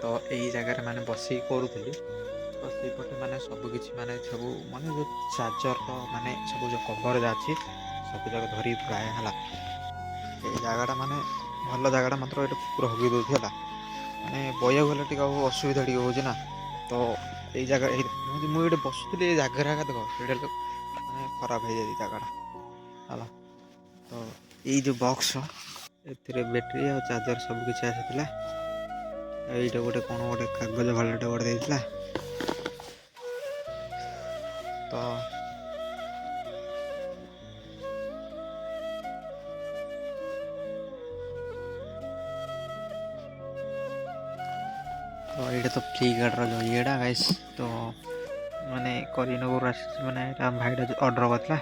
ତ ଏଇ ଜାଗାରେ ମାନେ ବସିକି କରୁଥିଲି। ତ ସେଇପଟେ ମାନେ ସବୁକିଛି ମାନେ ସବୁ ମାନେ ଯେଉଁ ଚାର୍ଜରର ମାନେ ସବୁ ଯେଉଁ କଭର ଯାହା ଅଛି ସବୁ ଯାକ ଧରିକି ପ୍ରାୟ ହେଲା। ଏଇ ଜାଗାଟା ମାନେ ଭଲ ଜାଗାଟା, ମାତ୍ର ଏଇଟା କୁକୁର ହଗି ଦେଉଛି ହେଲା। ମାନେ ବଇବାକୁ ଗଲେ ଟିକେ ଆଉ ଅସୁବିଧା ଟିକେ ହେଉଛି ନା। ତ ଏଇ ଜାଗା ମୁଁ ଏଇଠି ବସୁଥିଲି, ଏ ଜାଗାରେ ଦେଖ ସେଇଟା ମାନେ ଖରାପ ହେଇଯାଇଛି ଜାଗାଟା ହେଲା। ତ ଏଇ ଯେଉଁ ବକ୍ସ, ଏଥିରେ ବ୍ୟାଟେରୀ ଆଉ ଚାର୍ଜର ସବୁ କିଛି ଆସିଥିଲା। ଆଉ ଏଇଟା ଗୋଟେ କ'ଣ ଗୋଟେ କାଗଜ ଭଳିଆଟେ ଗୋଟେ ଦେଇଥିଲା। ତ ଏଇଟା ତ ଫ୍ଲିପକାର୍ଟର ଯେଉଁ ଇଏଟା ଗାଇସ୍, ତ ମାନେ କରିନଗରରୁ ଆସିଛି। ମାନେ ଏଇଟା ଭାଇଟା ଅର୍ଡ଼ର କରିଥିଲା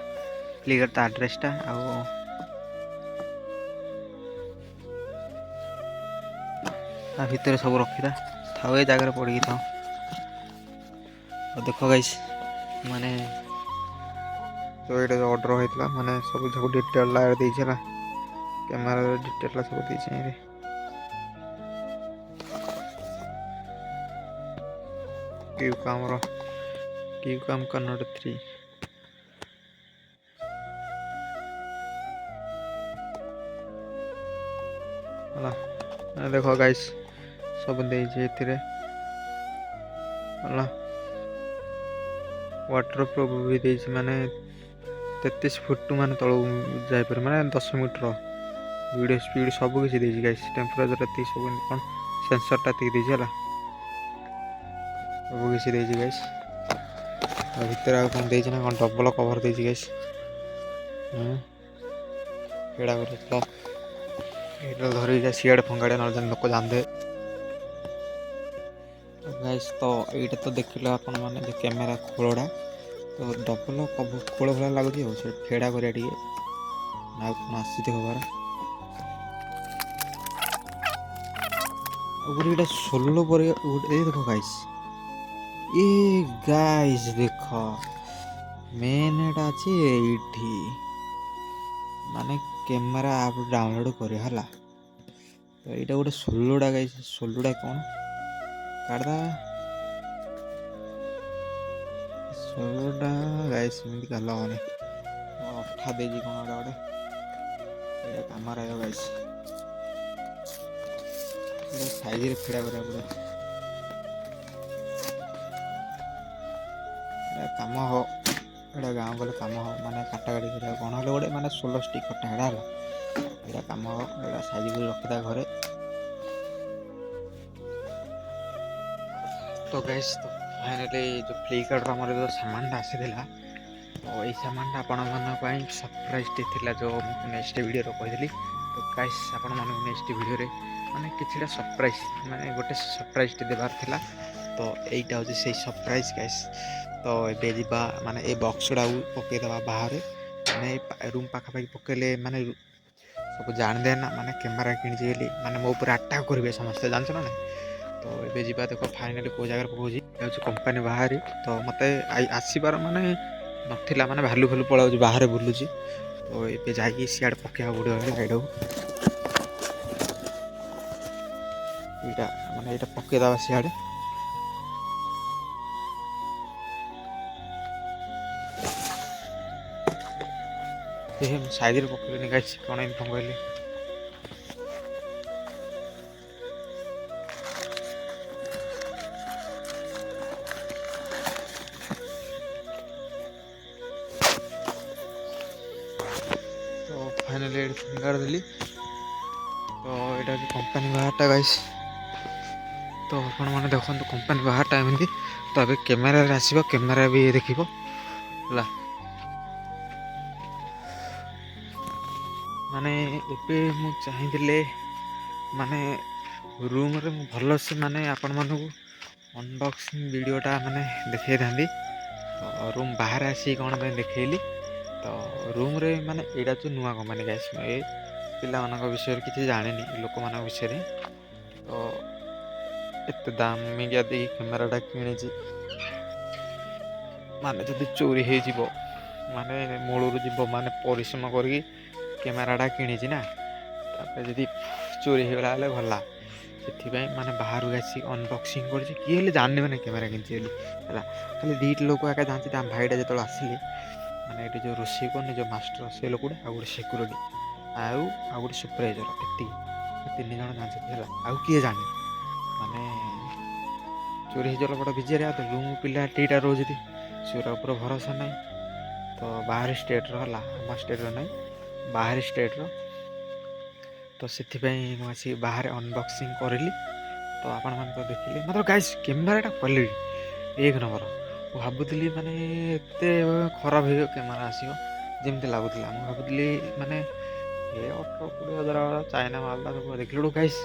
ଫ୍ଲିପକାର୍ଟ, ତା ଆଡ୍ରେସଟା ଆଉ ତା ଭିତରେ ସବୁ ରଖିଥା ଥାଉ, ଏ ଜାଗାରେ ପଡ଼ିକି ଥାଉ। ଆଉ ଦେଖ ଗାଇସ୍ ମାନେ ତ ଏଇଟା ଯେଉଁ ଅର୍ଡ଼ର ହେଇଥିଲା ମାନେ ସବୁ ଡିଟେଲଟା ଦେଇଛି ହେଲା। କ୍ୟାମେରାର ଡିଟେଲଟା ସବୁ ଦେଇଛି ଏଇରେ। କ୍ୟୁକାମ୍ କନୋଡ଼ 3 ହେଲା। ଦେଖ ଗାଇସ୍ ସବୁ ଦେଇଛି ଏଥିରେ ହେଲା। ୱାଟର ପ୍ରୁଫ୍ ବି ଦେଇଛି, ମାନେ 33 ଫୁଟ ମାନେ ତଳକୁ ଯାଇପାରେ, ମାନେ 10 ମିଟର ଭିଡ଼ିଓ ସ୍ପିଡ଼ ସବୁ କିଛି ଦେଇଛି ଗାଇସ୍। ଟେମ୍ପରେଚର ଏତିକି ସବୁ କ'ଣ ସେନ୍ସରଟା ଏତିକି ଦେଇଛି ହେଲା, ସବୁ କିଛି ଦେଇଛି ଗାଇସ୍। ଆଉ ଭିତରେ ଆଉ କ'ଣ ଦେଇଛି ନା କ'ଣ ଡବଲ କଭର ଦେଇଛି ଗାଇସ୍। ଏଇଟା ଗୋଟେ କ୍ଲକ୍, ଏଇଟା ଧରିକି ସିଆଡ଼େ ଫଙ୍ଗାଡ଼େ ନହେଲେ ଲୋକ ଜାଣିଦେବେ ଗାଇସ୍। ତ ଏଇଟା ତ ଦେଖିଲ ଆପଣମାନେ ଯେଉଁ କ୍ୟାମେରା ଖୋଳଟା, ତ ଡବଲ ଖୋଳ ଭଳିଆ ଲାଗୁଛି। ଆଉ ସେ ଫେଡ଼ା କରିବା ଟିକେ ଆଉ କ'ଣ ଆସିଥିବ ଖବର। ଆଉ ଗୋଟେ ଏଇଟା ସୋଲୋ ପରେ ଗୋଟେ ଦେଖ ଗାଇସ୍, ଏ ଗାଇସ୍ ଦେଖ ମେନ୍ ଏଇଟା ଅଛି ଏଇଠି, ମାନେ କ୍ୟାମେରା ଆପ୍ ଡାଉନଲୋଡ଼ କରିବା ହେଲା। ତ ଏଇଟା ଗୋଟେ ସୋଲୋଟା ଗାଇସ୍, ସୋଲୋଟା କ'ଣ କାଢ଼ିଦା ସୋଲୋଟା ଗାଇସ୍, ଏମିତି କାଢ଼ିଲା ମାନେ ଅଠା ଦେଇଛି କ'ଣ ଗୋଟେ ଏଇଟା କାମରେ ଆସିବ ଗାଇସ୍। ଏଇଟା ସାଇଜରେ ଫେଡ଼ା କରିବାକୁ ପଡ଼ିବ, ଏଇଟା କାମ ହବ। ଏଇଟା ଗାଁ ଗଲେ କାମ ହବ, ମାନେ କାଟାକାଟି କରିବାକୁ କ'ଣ ହେଲେ ଗୋଟେ ମାନେ ସୋଲୋ ଷ୍ଟିକରଟା ଏଇଟା ହେଲା। ଏଇଟା କାମ ହବ, ଏଇଟା ସାଇଜ କରି ରଖିଥା ଘରେ। ତ ଗାଇସ୍ ତ ଫାଇନାଲି ଯେଉଁ ଫ୍ଲିପକାର୍ଟରୁ ଆମର ଯେଉଁ ସାମାନଟା ଆସିଥିଲା, ତ ଏଇ ସାମାନଟା ଆପଣମାନଙ୍କ ପାଇଁ ସରପ୍ରାଇଜ୍ଟେ ଥିଲା, ଯେଉଁ ମୁଁ ନେକ୍ସଟ ଭିଡ଼ିଓରେ କହିଥିଲି। ତ ଗାଇସ୍ ଆପଣମାନଙ୍କୁ ନେକ୍ସଟ ଭିଡ଼ିଓରେ ମାନେ କିଛିଟା ସରପ୍ରାଇଜ୍, ମାନେ ଗୋଟେ ସରପ୍ରାଇଜ୍ଟେ ଦେବାର ଥିଲା। ତ ଏଇଟା ହେଉଛି ସେଇ ସରପ୍ରାଇଜ୍ ଗାଇସ୍। ତ ଏବେ ଯିବା ମାନେ ଏ ବକ୍ସଟାକୁ ପକାଇଦେବା ବାହାରେ। ମାନେ ରୁମ୍ ପାଖାପାଖି ପକେଇଲେ ମାନେ ସବୁ ଜାଣିଦେ ନା ମାନେ କ୍ୟାମେରା କିଣିଛି ବୋଲି ମାନେ ମୋ ଉପରେ ଆଟାକ୍ କରିବେ ସମସ୍ତେ, ଜାଣିଛ ନା ନାହିଁ। ତ ଏବେ ଯିବା ଦେଖ ଫାଇନାଲି କେଉଁ ଜାଗାରେ ପକାଉଛି। ଯାଉଛି କମ୍ପାନୀ ବାହାରି, ତ ମୋତେ ଆସିବାର ମାନେ ନଥିଲା, ମାନେ ଭାଲୁ ପଳାଉଛି ବାହାରେ ବୁଲୁଛି। ତ ଏବେ ଯାଇକି ସିଆଡ଼େ ପକେଇବାକୁ ପଡ଼ିବ ହେଲା। ଏଇଟା ମାନେ ଏଇଟା ପକେଇଦେବା ସିଆଡ଼େ। ମୁଁ ସାଇଜ୍ରେ ପକେଇଲିନି ଗାଇସ୍, କ'ଣ ଏମିତି କହିଲି। ତ ଫାଇନାଲି ଏଠି ଫିଙ୍ଗର ଦେଲି। ତ ଏଇଟା ହେଉଛି କମ୍ପାନୀ ବାହାରଟା ଗାଇସ୍। ତ ଆପଣମାନେ ଦେଖନ୍ତୁ କମ୍ପାନୀ ବାହାରଟା ଏମିତି। ତ ଏବେ କ୍ୟାମେରାରେ ଆସିବ, କ୍ୟାମେରା ବି ଦେଖିବ ହେଲା। ମାନେ ଏବେ ମୁଁ ଚାହିଁଥିଲେ ମାନେ ରୁମ୍ରେ ମୁଁ ଭଲସେ ମାନେ ଆପଣମାନଙ୍କୁ ଅନବକ୍ସିଂ ଭିଡ଼ିଓଟା ମାନେ ଦେଖେଇଥାନ୍ତି। ତ ରୁମ୍ ବାହାରେ ଆସିକି କ'ଣ ପାଇଁ ଦେଖେଇଲି, ତ ରୁମ୍ରେ ମାନେ ଏଇଟା ହେଉଛି ନୂଆ କମ୍ପାନୀ ଗାଇସ୍। ଏ ପିଲାମାନଙ୍କ ବିଷୟରେ କିଛି ଜାଣିନି, ଲୋକମାନଙ୍କ ବିଷୟରେ। ତ ଏତେ ଦାମିକିଆ ଦେଇକି କ୍ୟାମେରାଟା କିଣିଛି, ମାନେ ଯଦି ଚୋରି ହେଇଯିବ ମାନେ ମୂଳରୁ ଯିବ, ମାନେ ପରିଶ୍ରମ କରିକି କ୍ୟାମେରାଟା କିଣିଛି ନା, ତାପରେ ଯଦି ଚୋରି ହେଇଗଲା ହେଲେ ଗଲା। ସେଥିପାଇଁ ମାନେ ବାହାରକୁ ଆସିକି ଅନବକ୍ସିଂ କରିଛି। କିଏ ହେଲେ ଜାଣିନେବେ କ୍ୟାମେରା କିଣିଛି ବୋଲି ହେଲା। ଖାଲି ଦୁଇଟା ଲୋକ ଏକା ଜାଣିଛି, ତା ଭାଇଟା ଯେତେବେଳେ ଆସିଲେ, ମାନେ ଏଠି ଯେଉଁ ରୋଷେଇ କରୁନି ଯେଉଁ ମାଷ୍ଟର, ସେ ଲୋକଟା, ଆଉ ଗୋଟେ ସିକ୍ୟୁରିଟି, ଆଉ ଗୋଟେ ସୁପରଭାଇଜର, ଏତିକି 3 ଜଣ ଜାଣିଛନ୍ତି ହେଲା। ଆଉ କିଏ ଜାଣିନି। ମାନେ ଚୋରି ହେଇଗଲା ବଡ଼ ବିଜାରିଆ। ତ ରୁମ୍ ପିଲା 2ଟା ରହୁଛନ୍ତି, ସେଗୁରା ଉପରେ ଭରସା ନାହିଁ। ତ ବାହାର ଷ୍ଟେଟ୍ର ହେଲା, ଆମ ଷ୍ଟେଟ୍ର ନାହିଁ, ବାହାର ଷ୍ଟେଟ୍ର। ତ ସେଥିପାଇଁ ମୁଁ ଆସିକି ବାହାରେ ଅନବକ୍ସିଂ କରିଲି। ତ ଆପଣମାନେ ତ ଦେଖିଲେ, ମାତ୍ର ଗାଇସ୍ କ୍ୟାମେରାଟା କ୍ୱାଲିଟି 1 ନମ୍ବର। ମୁଁ ଭାବୁଥିଲି ମାନେ ଏତେ ଖରାପ ହେଇଯିବ କ୍ୟାମେରା ଆସିବ ଯେମିତି ଲାଗୁଥିଲା। ମୁଁ ଭାବୁଥିଲି ମାନେ 18-20 ହଜାର ଚାଇନା ମାଲଟା, ସବୁ ଦେଖିଲା ବେଳକୁ ଗାଇସ୍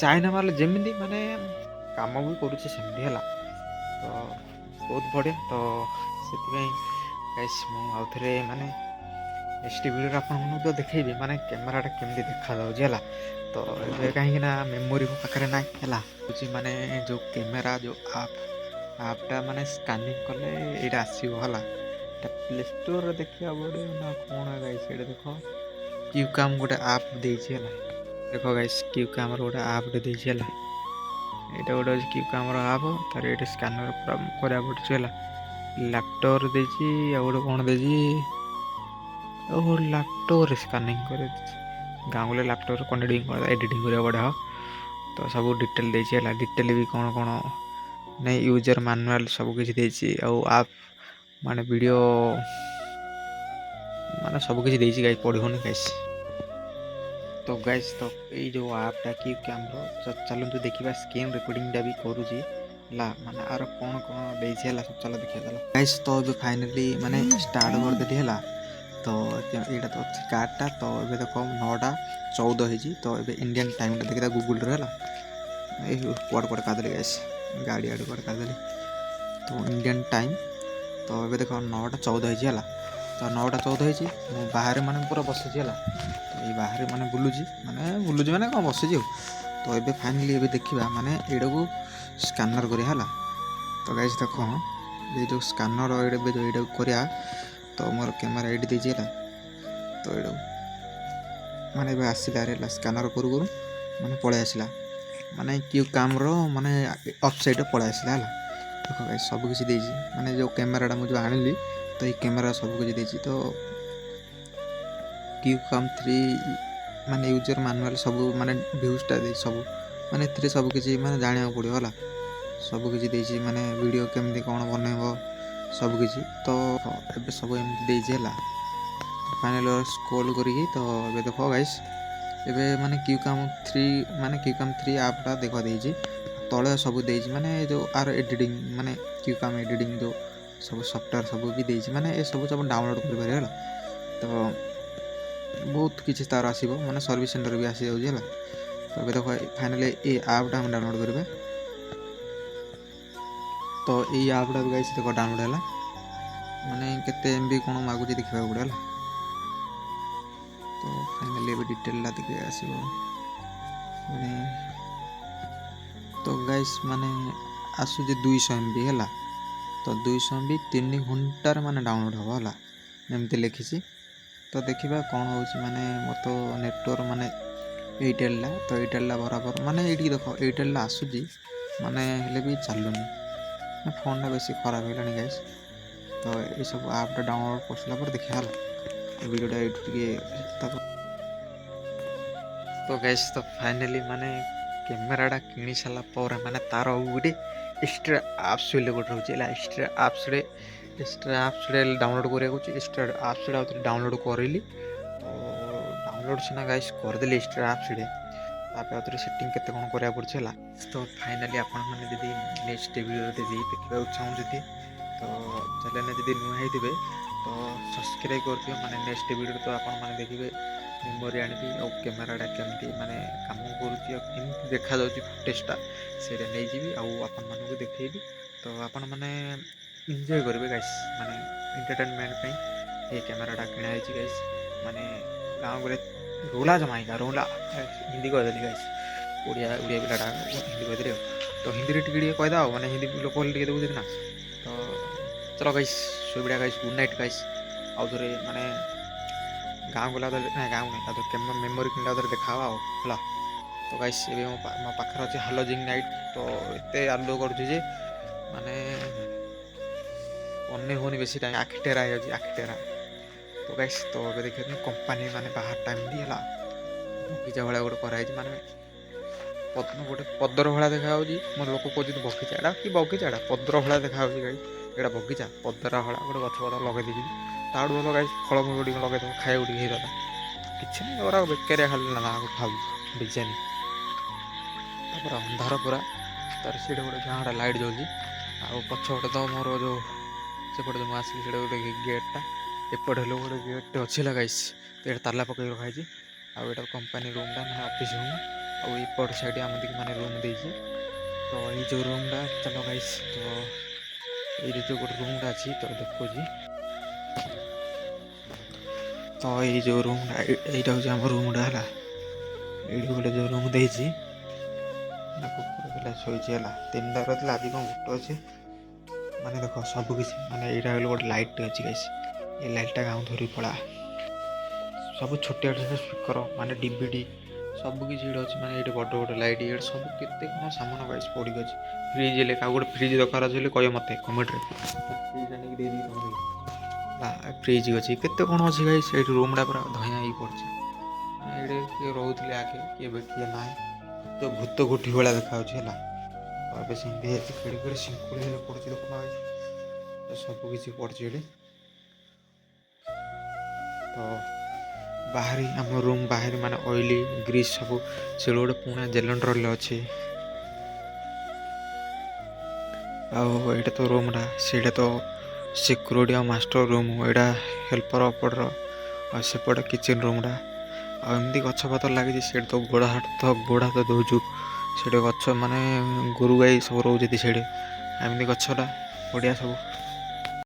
ଚାଇନା ମାଲ ଯେମିତି ମାନେ କାମ ବି କରୁଛି ସେମିତି ହେଲା। ତ ବହୁତ ବଢ଼ିଆ। ତ ସେଥିପାଇଁ ଗାଇସ୍ ମୁଁ ଆଉଥରେ ମାନେ ନେକ୍ସଟ ଭିଡ଼ିଓରେ ଆପଣମାନଙ୍କୁ ତ ଦେଖେଇବି ମାନେ କ୍ୟାମେରାଟା କେମିତି ଦେଖାଯାଉଛି ହେଲା। ତ ଏବେ କାହିଁକିନା ମେମୋରି ମୋ ପାଖରେ ନାହିଁ ହେଲା। ହେଉଛି ମାନେ ଯେଉଁ କ୍ୟାମେରା ଯେଉଁ ଆପ୍ଟା ମାନେ ସ୍କାନିଂ କଲେ ଏଇଟା ଆସିବ ହେଲା। ଏଇଟା ପ୍ଲେ ଷ୍ଟୋରରେ ଦେଖିବାକୁ ପଡ଼ିବ ନା କ'ଣ ଗାଇସ୍। ସେଇଟା ଦେଖ, କ୍ୟୁକାମ୍ ଗୋଟେ ଆପ୍ ଦେଇଛି ହେଲା। ଦେଖ ଗାଇସ୍, କ୍ୟୁକାମ୍ର ଗୋଟେ ଆପ୍ଟେ ଦେଇଛି ହେଲା। ଏଇଟା ଗୋଟେ ଅଛି କ୍ୟୁକାମ୍ର ଆପ୍। ତାର ଏଇଠି ସ୍କାନର ପୁରା କରିବାକୁ ପଡ଼ୁଛି ହେଲା। ଲ୍ୟାପଟପ୍ରେ ଦେଇଛି, ଆଉ ଗୋଟେ କ'ଣ ଦେଇଛି, ଲ୍ୟାପଟପ୍ରେ ସ୍କାନିଂ କରି ଗାଁଗୁଲି ଲ୍ୟାପଟପ୍ରେ କ'ଣ ଏଡ଼ିଟିଂ କରିବାକୁ ପଡ଼ିବ। ତ ସବୁ ଡିଟେଲ୍ ଦେଇଛି ହେଲା। ଡିଟେଲ୍ ବି କ'ଣ ମାନେ ୟୁଜର୍ ମାନୁଆଲ୍ ସବୁ କିଛି ଦେଇଛି। ଆଉ ଆପ୍ ମାନେ ଭିଡ଼ିଓ ମାନେ ସବୁକିଛି ଦେଇଛି ଗାଇସ୍, ପଢ଼ିବନି ଗାଇସ୍। ତ ଗାଇସ୍ ତ ଏଇ ଯେଉଁ ଆପ୍ଟା କ୍ୟୁକାମ୍ର, ଚାଲନ୍ତୁ ଦେଖିବା। ସ୍କ୍ରିନ୍ ରେକର୍ଡ଼ିଂଟା ବି କରୁଛି ହେଲା। ମାନେ ଆର କ'ଣ ଦେଇଛି ହେଲା, ସବୁ ଚାଲ ଦେଖିବା ଚାଲ ଗାଇସ୍। ତ ଏବେ ଫାଇନାଲି ମାନେ ଷ୍ଟାର୍ଟ କରିଦେଲି ହେଲା। ତ ଏଇଟା ତ ଅଛି କାର୍ଡ଼ଟା। ତ ଏବେ ଦେଖ 9:14 ହେଇଛି। ତ ଏବେ ଇଣ୍ଡିଆନ୍ ଟାଇମ୍ଟା ଦେଖିବା ଗୁଗୁଲ୍ରେ ହେଲା। ଏଇ କୁଆଡ଼େ କାଦେଲି ଗାଇସ୍, ଗାଡ଼ି ଆଡ଼େ କୁଆଡ଼େ କାଦେଲି। ତ ଇଣ୍ଡିଆନ୍ ଟାଇମ୍, ତ ଏବେ ଦେଖ 9:14 ହେଇଛି ହେଲା। ତ 9:14 ହେଇଛି। ମୁଁ ବାହାରେ ମାନେ ପୁରା ବସିଛି ହେଲା। ତ ଏଇ ବାହାରେ ମାନେ ବୁଲୁଛି ମାନେ କ'ଣ ବସିଛି ଆଉ। ତ ଏବେ ଫାଇନାଲି ଏବେ ଦେଖିବା ମାନେ ଏଇଟାକୁ ସ୍କାନର କରିବା ହେଲା। ତ ଗାଇସ୍ ଦେଖ, ଏଇ ଯେଉଁ ସ୍କାନର ଏଇଟାକୁ କରିବା। ତ ମୋର କ୍ୟାମେରା ଏଇଠି ଦେଇଛି ହେଲା। ତ ଏଇଟାକୁ ମାନେ ଏବେ ଆସିଲା ହେଲା, ସ୍କାନର କରୁ ମାନେ ପଳେଇ ଆସିଲା, ମାନେ କ୍ୟୁକାମ୍ର ମାନେ ୱେବସାଇଟ୍ରେ ପଳେଇ ଆସିଲା ହେଲା। ଦେଖ ଗାଇସ୍ ସବୁକିଛି ଦେଇଛି, ମାନେ ଯେଉଁ କ୍ୟାମେରାଟା ମୁଁ ଯେଉଁ ଆଣିଲି, ତ ଏଇ କ୍ୟାମେରା ସବୁକିଛି ଦେଇଛି। ତ କ୍ୟୁକାମ୍ 3 ମାନେ ୟୁଜର୍ ମାନୁଆଲ୍ ସବୁ ମାନେ ଭ୍ୟୁଜ୍ଟା ଦେଇଛି ସବୁ, ମାନେ ଏଥିରେ ସବୁକିଛି ମାନେ ଜାଣିବାକୁ ପଡ଼ିବ ହେଲା। ସବୁକିଛି ଦେଇଛି, ମାନେ ଭିଡ଼ିଓ କେମିତି କ'ଣ ବନେଇବ ସବୁକିଛି। ତ ଏବେ ସବୁ ଏମିତି ଦେଇଛି ହେଲା। ଫାଇନାଲି ସ୍କ୍ରୋଲ୍ କରିକି ତ ଏବେ ଦେଖ ଗାଇସ୍, ଏବେ ମାନେ କ୍ୟୁକାମ୍ 3 ଆପ୍ଟା ଦେଖ ଦେଇଛି। ତଳେ ସବୁ ଦେଇଛି, ମାନେ ଯେଉଁ ଆର ଏଡ଼ିଟିଂ, ମାନେ କ୍ୟୁକାମ୍ ଏଡ଼ିଟିଂ ଯେଉଁ ସବୁ ସଫ୍ଟୱେର୍ ସବୁ ବି ଦେଇଛି। ମାନେ ଏସବୁ ଡାଉନଲୋଡ଼୍ କରିପାରିବ ହେଲା। ତ ବହୁତ କିଛି ତାର ଆସିବ, ମାନେ ସର୍ଭିସ୍ ସେଣ୍ଟର ବି ଆସିଯାଉଛି ହେଲା। ତ ଏବେ ଦେଖ ଫାଇନାଲି ଏଇ ଆପ୍ଟା ଆମେ ଡାଉନଲୋଡ଼୍ କରିବା। ତ ଏଇ ଆପ୍ଟା ବି ଗାଇସ୍ ଦେଖ ଡାଉନଲୋଡ଼୍ ହେଲା। ମାନେ କେତେ MB କ'ଣ ମାଗୁଛି ଦେଖିବାକୁ ପଡ଼ିବ ହେଲା। तो फाइनाली ଏବେ ଡିଟେଲଟା ଟିକେ ଆସିବ ମାନେ तो गाइस ମାନେ ଆସୁଛି 200 MB ହେଲା ତ 200 MB 3 ଘଣ୍ଟାରେ ମାନେ ଡାଉନଲୋଡ୍ ହେବ ହେଲା ଏମିତି ଲେଖିଛି ତ ଦେଖିବା କ'ଣ ହେଉଛି ମାନେ ମୋର ତ ନେଟୱାର୍କ ମାନେ ଏଇରଟେଲଟା ତ ଏଇରଟେଲଟା ବରାବର ମାନେ ଏଇଠିକି ଦେଖ ଏଇରଟେଲଟା ଆସୁଛି ମାନେ ହେଲେ ବି ଚାଲୁନି ଫୋନ୍ଟା ବେଶୀ ଖରାପ ହେଇଗଲାଣି ଗାଇସ୍ ତ ଏସବୁ ଆପ୍ଟା ଡାଉନଲୋଡ୍ କରିସାରିଲା ପରେ ଦେଖିବା ହେଲା ଭିଡ଼ିଓଟା ଏଇଠୁ ଟିକେ तो गाइस तो फाइनाली माने कैमेराटा किणी सारा पर माने तार गोटे एक्सट्रा आप्स गोटे रोचे एक्सट्रा आप्स डाउनलोड करा एक्सट्रा आप्स डाउनलोड करली तो डाउनलोड सीना गाइस करदेली एक्सट्रा आप्स आउे सेटिंग केते कौन करा पड़े है तो फाइनाली आपण मैंने जब नेक्स्ट वीडियो देखा चाहूँ तो चैनल जब नुआ थे तो सब्सक्राइब कर दियो माने नेक्स्ट वीडियो तो आपण मैंने देखिए मेमोरी आनी कैमेराटा केमती माने काम करुँची देखा फुटेजटा से नहीं जी आपण मानक देखी तो आपण मैंने एंजॉय करेंगे गाइस माने एंटरटेनमेंट ये कैमेराटा किणा गाइस माने गाँव गले रोला जमाएगा रोला हिंदी कहदेली गाइस उड़िया उड़िया पिलाटा हिंदी कहदेली तो हिंदी टी कहदा माने हिंदी लोक टे देखुचे ना तो चलो गाइस सुविधा गाइस गुड नाइट गाइस आउ थे माने गाँव गला ना गाँव नहीं तो मेमोरी किणा देखा है तो गाइस ये मो पाखे अच्छे हालोजिंग नाइट तो एत आलु करुचे माने अने होनी बेसी टाइम आखि टेरा हो आखि टेरा तो गाइस तो देखिए कंपानी माने बाहर टाइम भी है बगीचा भाया गोटे कराई माने गोटे पदर भाया देखा मो लोक कहते बगीचा कि बगीचा पदर भाया देखा गाई एटा बगीचा पदर भाया गोटे गछ पद लगे दी ताड़ू भल गाई फलमूल टे लगे खाया टे होता किसी नहीं और बेकारिया खाली ना खाऊ डिजाइन तापर अंधार पूरा तार से गोटे गाँटा लाइट जलुची आ पछपटे तो मोर जो सेपटे जो मुझे से गोटे गेटा एपटे हेल्लो गोटे गेट अच्छी गाइस तो ये ताला पकड़ रखाई आउट कंपानी रूमटा मैंने ऑफिस रूम आउट साइड आम मैंने रूम देती तो ये जो रूमटा चलो गाइस तो ये जो गोटे रूमटा अच्छी तो देखो तो ये जो रूमटा यहाँ हूँ आम रूमटा है ये गोटे जो रूम देती कुकुर शोची है 3टा रही आज कौन गोटे अच्छे माने देख सबकि माने यहाँ गोटे लाइट अच्छी गाइस ये लाइटा गाँव धरी पड़ा सब छोटिया स्पीकर माने डीवीडी सबकि अच्छे माने ये बड़ बड़ लाइट ये सब केते कौन सामान गाइस पड़ी अच्छे फ्रिज ले क्या गोटे फ्रिज दरकार अच्छे कह मत कमेंट फ्रिज अच्छी केते कौन अच्छे गाइस ये रूमटा पूरा धया ही पड़ी ये किए रोले आगे किए किए ना तो भूत गोटी भाया देखा है खेड़ी सिंकुड़ी पड़ी देखना तो सबकि पड़ी तो बाहरी आम रूम बाहरी माने ऑयली ग्रीस सब से गोटे पुणा जेलेंडर अच्छे आईटा तो रूमटा से तो सिक्यूरीटी और मास्टर रूम यहाँ हेल्पर अपड़ सेपटे किचन रूमटा आमती गछ पतर लगी से तो गोड़ हाथ तो दौचु से गछ माने गोरु गाई सब रोचे से एमती गछटा बढ़िया सब